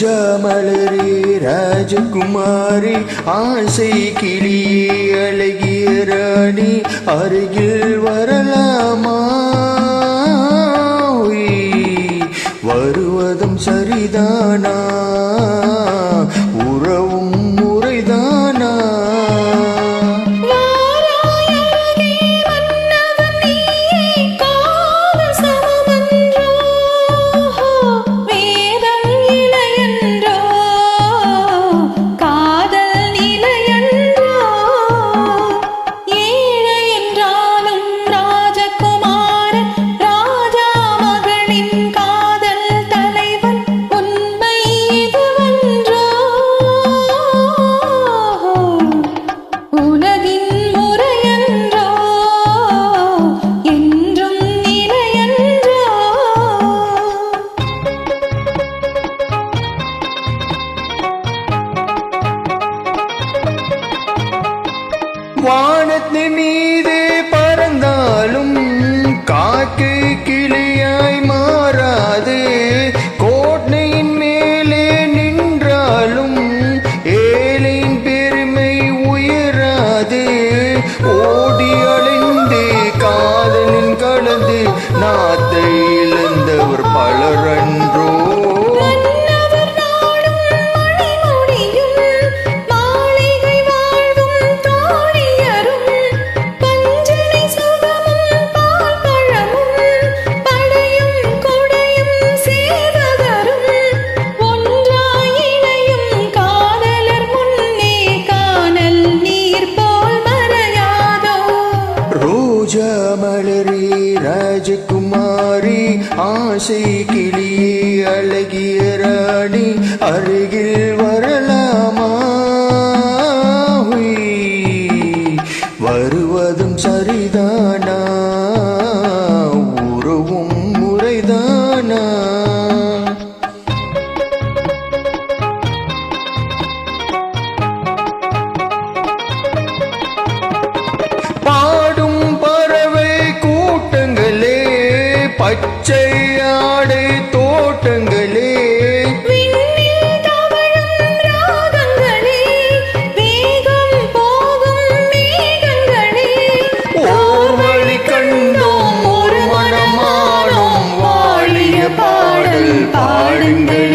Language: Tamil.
ரோஜா மலரே ராஜகுமாரி ஆசை கிளியே அழகிய ராணி அருகில் வரலாமா வருவதும் சரிதானா உறவும் முறைதானா வானத்தின் மீதே பறந்தாலும் காற்று கிளியாய் மாறாது கோட்டையின் மேலே நின்றாலும் ஏழையின் பெருமை உயராது ஓடி அழிந்து காதலின் கலந்து நாத்தை இழந்தவர் பலரன்றோ மலரே ராஜகுமாரி ஆசை கிளியே அழகிய ராணி அருகில் வரலாமா வருவதும் சரிதானா உறவும் முறைதானா பச்சை ஆடை தோட்டங்களே ஓர் வழி கண்டோம் ஒரு மனமானோம் வாழிய பாடல் பாடுங்கள்.